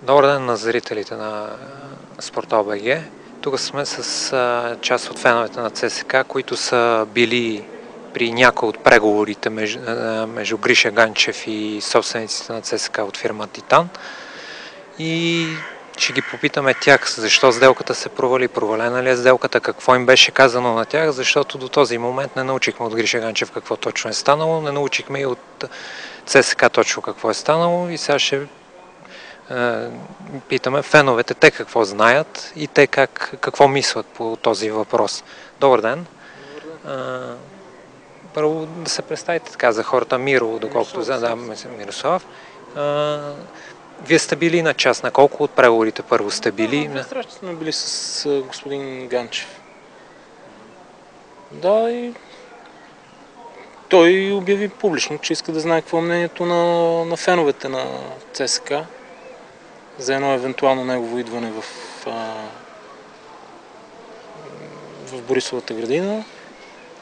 Добър ден на зрителите на Спорт.ОБГ. Тук сме с част от феновете на ЦСКА, които са били при някои от преговорите между Гриша Ганчев и собствениците на ЦСКА от фирма Титан. И ще ги попитаме тях защо сделката се провали, провалена ли е сделката, какво им беше казано на тях, защото до този момент не научихме от Гриша Ганчев какво точно е станало, не научихме и от ЦСКА точно какво е станало и сега ще питаме феновете те какво знаят и те какво мислят по този въпрос. Добър ден! Първо да се представите така за хората. Миро, доколкото задаваме Мирослав. Вие сте били на част. На колко от преговорите първо сте били? На среща сме били с господин Ганчев. Да, и той обяви публично, че иска да знае какво е мнението на феновете на ЦСКА за едно евентуално негово идване в Борисовата градина.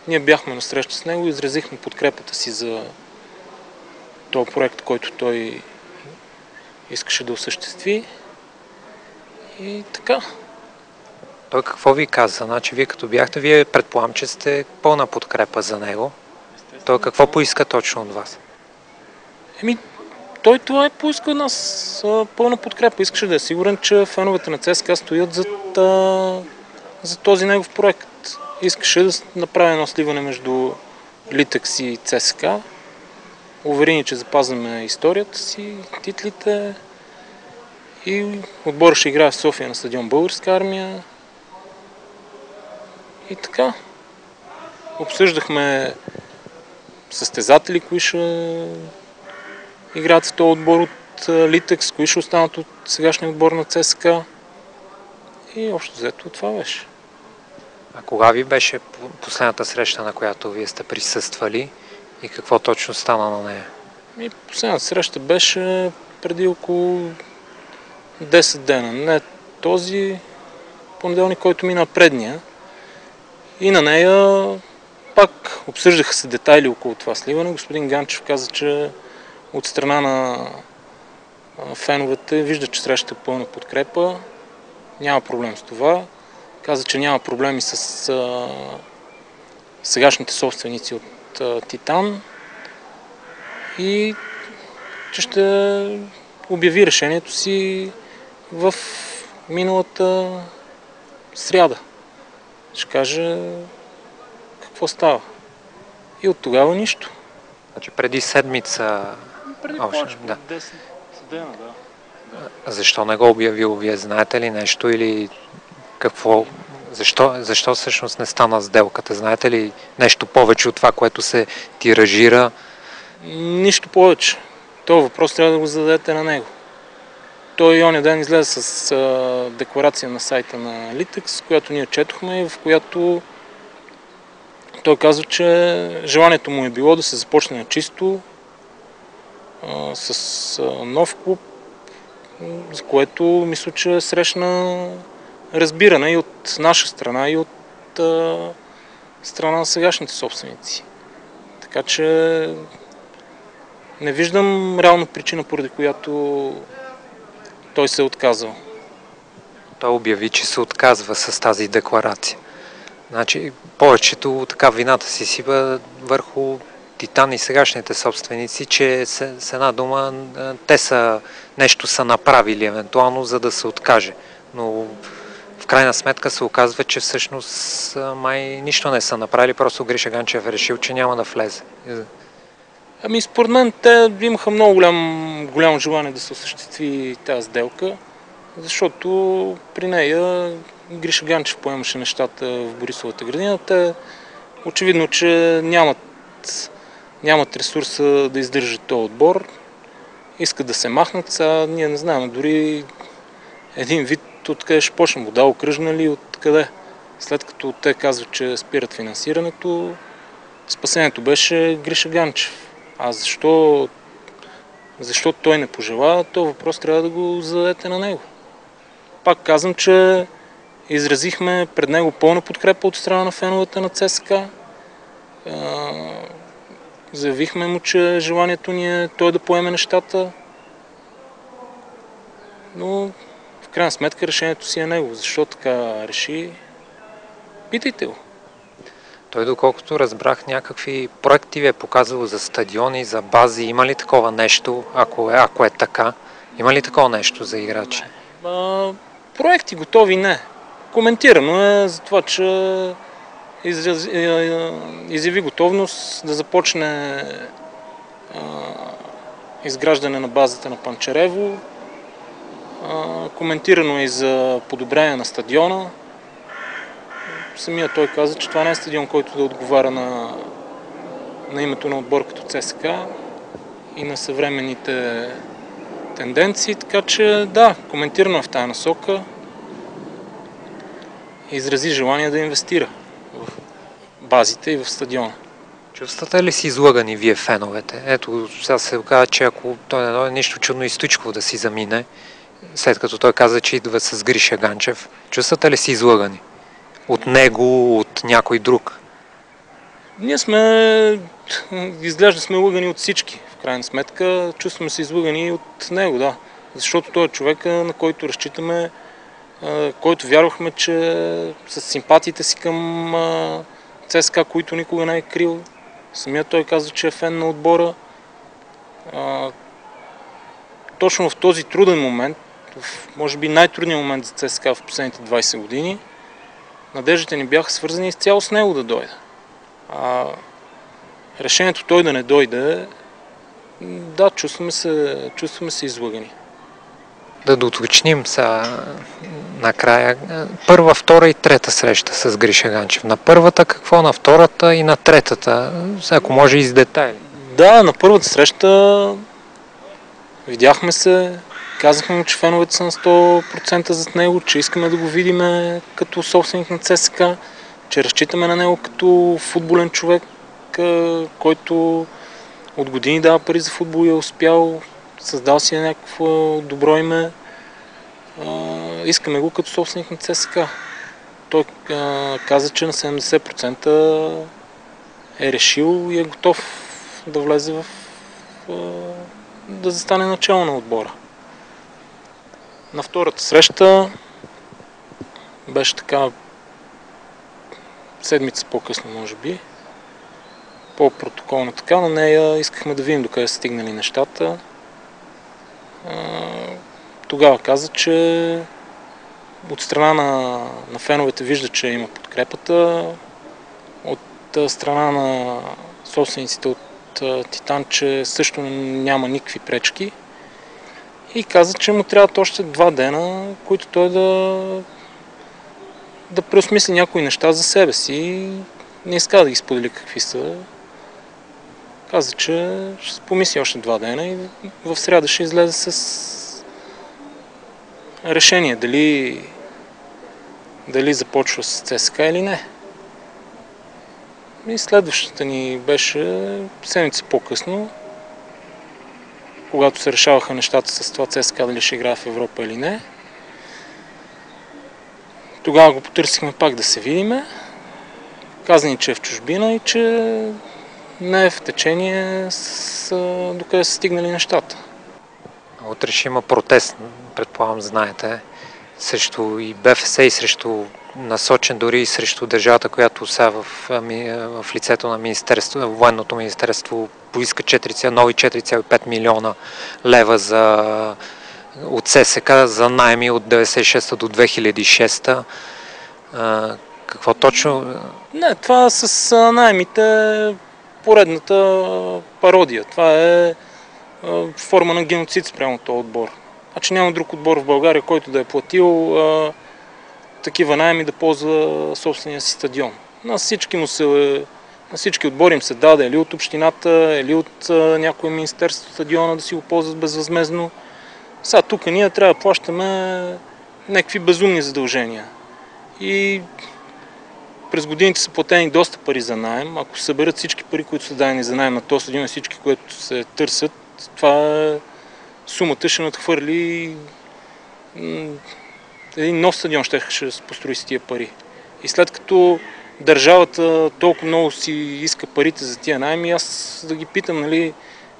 Ние бяхме на среща с него и изразихме подкрепата си за този проект, който той искаше да осъществи. И така. Той какво ви каза? Значи вие като бяхте, вие предполагам, че сте пълна подкрепа за него. Той какво поиска точно от вас? Той това е поискал от нас пълна подкрепа. Искаше да е сигурен, че феновете на ЦСКА стоят за този негов проект. Искаше да направи едно сливане между Литекс и ЦСКА. Увери ни, че запазваме историята си, титлите и отборът ще играе в София на стадион Българска армия. И така. Обсъждахме състезатели, кои ще играят в този отбор от Литекс, кои ще останат от сегашния отбор на ЦСКА. И общо взето това беше. А кога ви беше последната среща, на която вие сте присъствали и какво точно стана на нея? Последната среща беше преди около 10 дена. Не този понеделник, който мина предния. И на нея пак обсъждаха се детайли около това сливане. Господин Ганчев каза, че от страна на феновете вижда, че срещата е пълна подкрепа. Няма проблем с това. Каза, че няма проблеми с сегашните собственици от Титан и че ще обяви решението си в миналата сряда. Ще каже какво става. И от тогава нищо. Значи преди седмица... Преди повече, да. 10 дена, да. Защо не го обявил? Вие знаете ли нещо или какво? Защо всъщност не стана сделката? Знаете ли нещо повече от това, което се тиражира? Нищо повече. този въпрос трябва да го зададете на него. Той оня ден излезе с декларация на сайта на Litex, която ние четохме и в която той казва, че желанието му е било да се започне на чисто с нов клуб, за което мисля, че срещна разбиране и от наша страна, и от страна на сегашните собственици. Така че не виждам реална причина, поради която той се е отказал. Той обяви, че се отказва с тази декларация. Значи повечето така вината си сипа върху Титан и сегашните собственици, че с една дума те нещо са направили евентуално, за да се откаже. Но в крайна сметка се оказва, че всъщност май нищо не са направили, просто Гриша Ганчев е решил, че няма да влезе. Според мен те имаха много голямо желание да се осъществи тази сделка, защото при нея Гриша Ганчев поемаше нещата в Борисовата градина. Те очевидно, че нямат ресурса да издържат този отбор. Искат да се махнат. Сега ние не знаем дори един вид откъде ще почне. Вода окръжна ли, откъде. След като те казват, че спират финансирането, спасението беше Гриша Ганчев. А защо той не пожела, този въпрос трябва да го зададете на него. Пак казвам, че изразихме пред него пълна подкрепа от страна на феновете на ЦСКА. Заявихме му, че желанието ни е той да поеме нещата. но в крайна сметка решението си е негово. Защо така реши? Питайте го. Той, доколкото разбрах, някакви проекти ви е показал за стадиони, за бази. Има ли такова нещо, ако е така? Има ли такова нещо за играчи? Проекти готови не. Коментирано е за това, че изяви готовност да започне изграждане на базата на Панчарево. Коментирано е и за подобрение на стадиона. Самия той каза, че това не е стадион, който да отговаря на името на отбор като ЦСКА и на съвременните тенденции, така че да, коментирано е в тая насока. Изрази желание да инвестира в базите и в стадиона. Чувствате ли си излъгани вие, феновете? Ето, сега се оказа, че ако той не дойде, нищо чудно и Стоичков да си замине, след като той каза, че идва с Гриша Ганчев. Чувствате ли си излъгани? От него, от някой друг? Ние изглежда сме лъгани от всички, в крайна сметка. Чувстваме се излъгани от него, да. Защото той е човека, на който разчитаме, който вярвахме, че с симпатиите си към ЦСКА, които никога не е крил. Самият той каза, че е фен на отбора. Точно в този труден момент, може би най-трудният момент за ЦСКА в последните 20 години, надеждите ни бяха свързани изцяло с него да дойде. Решението той да не дойде, да, чувстваме се излъгани. Да доточним сега накрая. Първа, втора и трета среща с Гриша Ганчев. На първата какво, на втората и на третата? Ако може и с детайли. Да, на първата среща видяхме се, казахме му, че феновете са на 100% зад него, че искаме да го видим като собственик на ЦСКА, че разчитаме на него като футболен човек, който от години дава пари за футбол и е успял, създал си някакво добро име. Искаме го като собственик на ЦСКА. Той каза, че на 70% е решил и е готов да влезе да застане начало на отбора. На втората среща беше така седмица по-късно, може би. По-протоколно така, на нея искахме да видим докъде са стигнали нещата. Тогава каза, че от страна на феновете вижда, че има подкрепата. От страна на собствениците от Титан, че също няма никакви пречки. И каза, че му трябват още 2 дена, които той да преосмисли някои неща за себе си. Не иска да ги сподели какви са. Каза, че ще помисли още 2 дена и в сряда ще излезе с решение дали започва с ЦСКА или не. И следващата ни беше седмица по-късно, когато се решаваха нещата с това ЦСКА дали ще играе в Европа или не. Тогава го потърсихме пак да се видиме. Каза ни, че е в чужбина и че не е в течение докъде са стигнали нещата. Утре ще има протест, предполагам, знаете, срещу и БФС и срещу насочен дори и срещу държавата, която сега в лицето на военното министерство поиска нови 4,5 милиона лева от ССК за наеми от 1996 до 2006. Какво точно? Не, това с наемите поредната пародия. Това е форма на геноцид спрямо този отбор. Значи няма друг отбор в България, който да е платил такива наеми да ползва собствения си стадион. На всички отбори им се даде или от общината, или от някое министерство стадиона да си го ползват безвъзмездно. Сега тук ние трябва да плащаме някакви безумни задължения. И през годините са платени доста пари за наем. Ако съберат всички пари, които са дадени за наем на този стадион и всички, които се търсят, това сумата ще надхвърли един нов стадион ще се построи с тия пари. И след като държавата толкова много си иска парите за тия наеми, аз да ги питам, нали,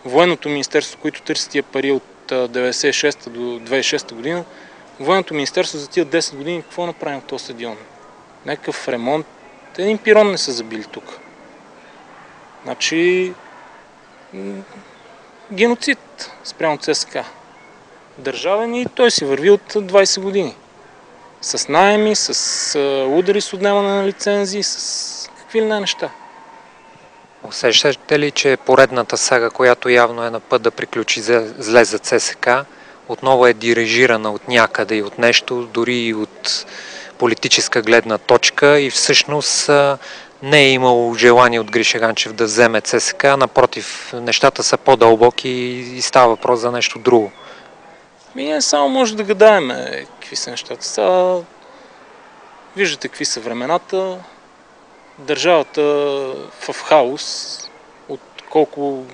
военното министерство, които търси тия пари от от 1996 до 2006 година, Военното министерство за тия 10 години какво направи на този стадион? Някакъв ремонт. Един пирон не са забили тук. Значи геноцид спрямо ЦСКА. Държавен и той си върви от 20 години. С наеми, с удари с отнемане на лицензии, с какви ли не неща. Усещате ли, че поредната сага, която явно е на път да приключи зле за ЦСКА, отново е дирижирана от някъде и от нещо, дори и от политическа гледна точка и всъщност не е имало желание от Гриша Ганчев да вземе ЦСКА, напротив, нещата са по-дълбоки и става въпрос за нещо друго. Ние само може да гадаем какви са нещата. Сега виждате какви са времената. Държавата в хаос. От колко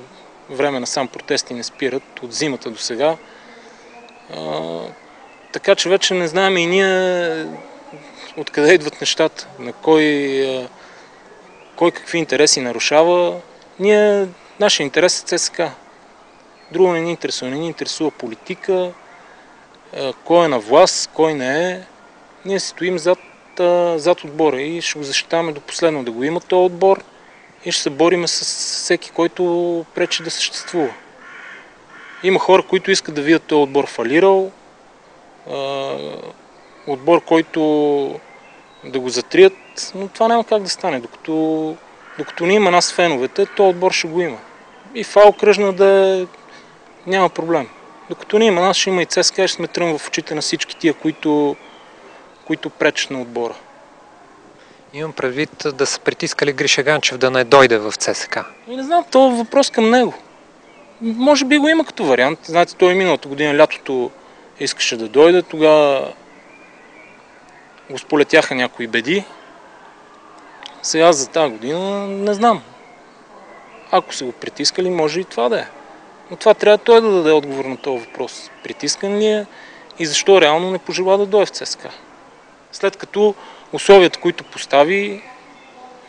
време насам протести не спират, от зимата до сега. Така че вече не знаем и ние откъде идват нещата, на кой какви интереси нарушава. Нашия интерес е ЦСКА. Друго не ни интересува. Не ни интересува политика, кой е на власт, кой не е. Ние си стоим зад отбора и ще го защитаваме до последно да го има този отбор и ще се бориме с всеки, който пречи да съществува. Има хора, които искат да видят този отбор фалирал, отбор, който да го затрият, но това няма как да стане. Докато не има нас феновете, този отбор ще го има. И фал кръжна да няма проблем. Докато не има нас, ще има и ЦСКА, ще сме трън в очите на всички тия, които пречат на отбора. Имам предвид да са притискали Гриша Ганчев да не дойде в ЦСКА. И не знам, това е въпрос към него. Може би го има като вариант. Знаете, той миналата година, лятото искаше да дойде, тогава го сполетяха някои беди. Сега за тази година не знам. Ако са го притискали, може и това да е. Но това трябва той да даде отговор на този въпрос. Притискан ли е и защо реално не пожела да дойде в ЦСКА? След като условията, които постави,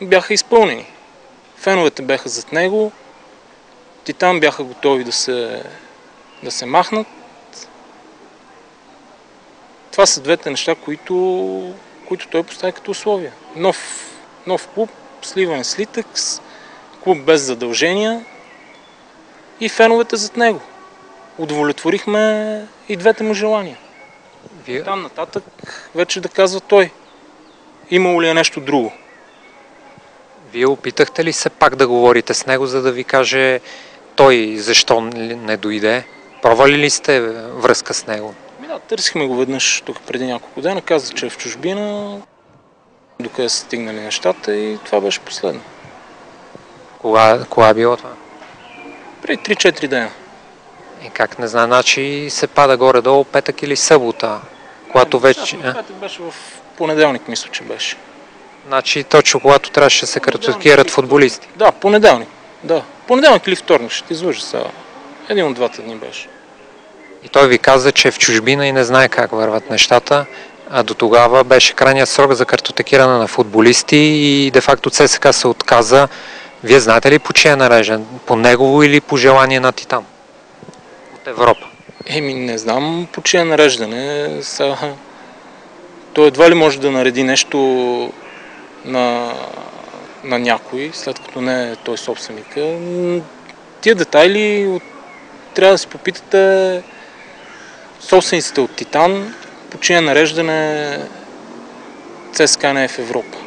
бяха изпълнени. Феновете бяха зад него, Титан бяха готови да се махнат. Това са двете неща, които той постави като условия. Нов клуб, сливане с Литекс, клуб без задължения и феновете зад него. Удовлетворихме и двете му желания. Там нататък вече да казва той. Имало ли е нещо друго? Вие опитахте ли се пак да говорите с него, за да ви каже той защо не дойде? Пробвали ли сте връзка с него? Да, търсихме го веднъж тук преди няколко дена. Каза, че е в чужбина, докъде са стигнали нещата и това беше последно. Кога е било това? Преди 3-4 дена. И как не знам, значи се пада горе-долу петък или събота, когато вече... Петък беше в понеделник, мисля, че беше. Значи точно когато трябваше да се картотекират футболисти. Да, понеделник. Да. Понеделник или вторник, ще ти излъжа сега. Един от двата дни беше. И той ви каза, че е в чужбина и не знае как върват нещата, а до тогава беше крайният срок за картотекиране на футболисти и де-факто ЦСКА се отказа. Вие знаете ли по чия е нарежен? По негово или по желание на Титан? От Европа. Не знам по чия нареждане. Той едва ли може да нареди нещо на някой, след като не е той собственика. Тия детайли трябва да си попитате собствениците от Титан, по чия нареждане ЦСКА не е в Европа.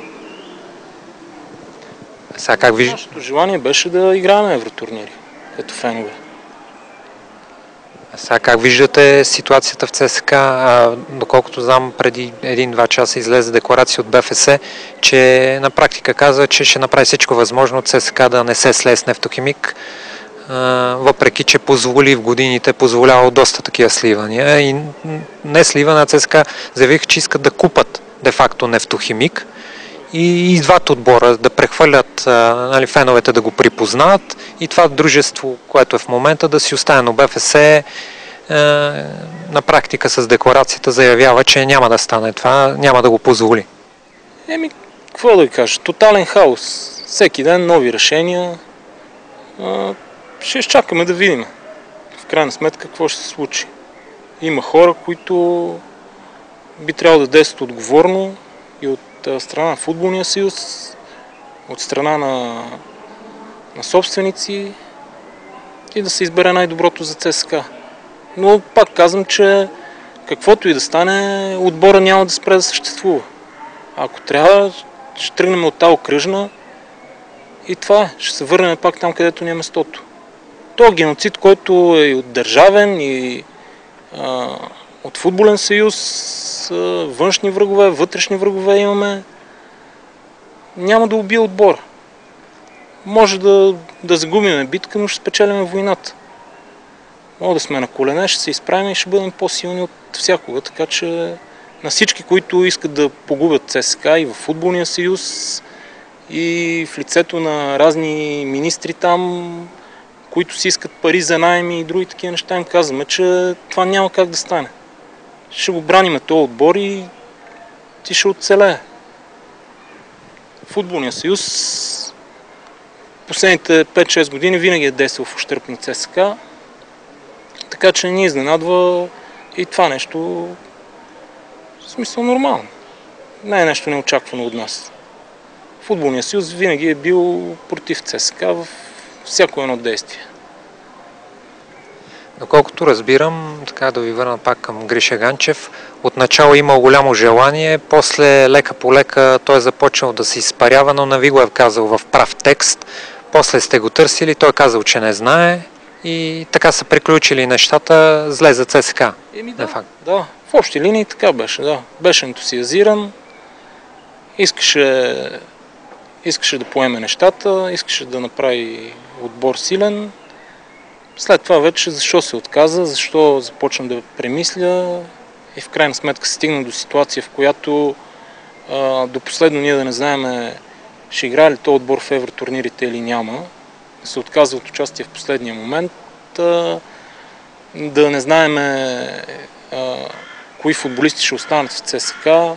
Сега как виждате? Нашето желание беше да играем евротурнири, като фенове. Сега как виждате ситуацията в ЦСКА? Доколкото знам, преди 1-2 часа излезе декларация от БФС, че на практика казва, че ще направи всичко възможно от ЦСКА да не се слее с Нефтохимик, въпреки че в годините позволявал доста такива сливания. И не сливане, а ЦСКА заявих, че искат да купат де-факто Нефтохимик и двата отбора да прехвърлят феновете да го припознаят и това дружество, което е в момента, да си остане. Но БФС на практика с декларацията заявява, че няма да стане това, няма да го позволи. Какво да ви кажа? Тотален хаос. Всеки ден нови решения. Ще изчакаме да видим. крайна сметка какво ще се случи? Има хора, които би трябвало да действат отговорно и от страна на Футболния съюз, от страна на собственици и да се избере най-доброто за ЦСКА. Но пак казвам, че каквото и да стане, отбора няма да спре да съществува. Ако трябва, ще тръгнем от тази окръжна и това е. Ще се върнем пак там, където ни е местото. То геноцид, който е и от държавен, и от Футболен съюз, външни врагове, вътрешни врагове имаме, няма да убие отбора. Може да загубим битка, но ще спечелим войната. Мога да сме на колене, ще се изправим и ще бъдем по-силни от всякога. Така че на всички, които искат да погубят ЦСКА и в Футболния съюз, и в лицето на разни министри там, които си искат пари за найми и други такива неща, им казваме, че това няма как да стане. Ще го браниме този отбор и ти ще оцелее. Футболния съюз последните 5-6 години винаги е действал в ущърб на ЦСКА, така че ни изненадва и това нещо, в смисъл, нормално. Не е нещо неочаквано от нас. Футболния съюз винаги е бил против ЦСКА в всяко едно действие. Доколкото разбирам, така да ви върна пак към Гриша Ганчев, отначало имал голямо желание, после лека по лека той е започнал да се изпарява, но не ви го е казал в прав текст. После сте го търсили, той е казал, че не знае и така са приключили нещата зле за ЦСКА. Да, в общи линии така беше, да. Беше ентусиазиран, искаше да поеме нещата, искаше да направи отбор силен. След това вече защо се отказа, защо започна да премисля и в крайна сметка се стигна до ситуация, в която до последно ние да не знаем ще играе ли този отбор в евротурнирите или няма. Да се отказва от участие в последния момент, да не знаем кои футболисти ще останат в ЦСКА.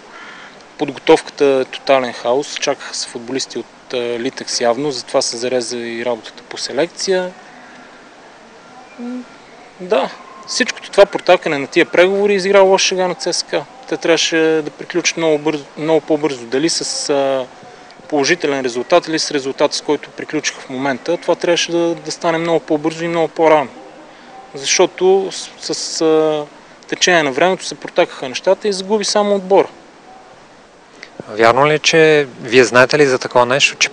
Подготовката е тотален хаос, чакаха се футболисти от Литекс явно, затова се зареза и работата по селекция. Да, всичкото това протакане на тия преговори изигра лоша шега на ЦСКА. Те трябваше да приключат много по-бързо. Дали с положителен резултат или с резултат, с който приключиха в момента. Това трябваше да стане много по-бързо и много по-рано. Защото с течение на времето се протакаха нещата и загуби само отбора. Вярно ли, че вие знаете ли за такова нещо, че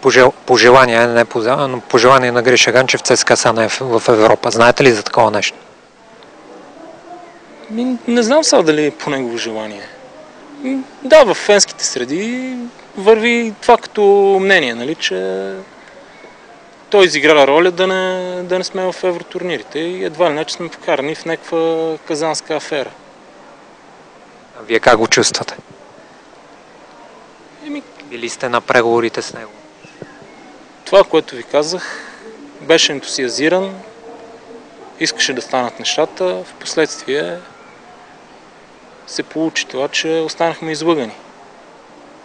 по желание, но по желание на Гриша Ганчев ЦСКА са не в Европа? Знаете ли за такова нещо? Не знам сега дали по негово желание. Да, в фенските среди върви това като мнение, нали, че той изигра роля да не сме в евротурнирите и едва ли не, че сме вкарани в някаква казанска афера. А вие как го чувствате? Били сте на преговорите с него? Това, което ви казах, беше ентусиазиран, искаше да станат нещата, в последствие се получи това, че останахме излъгани.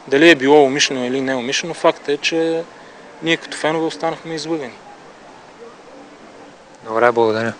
Дали е било умишлено или не умишлено, факт е, че ние като фенове останахме излъгани. Добре, благодаря.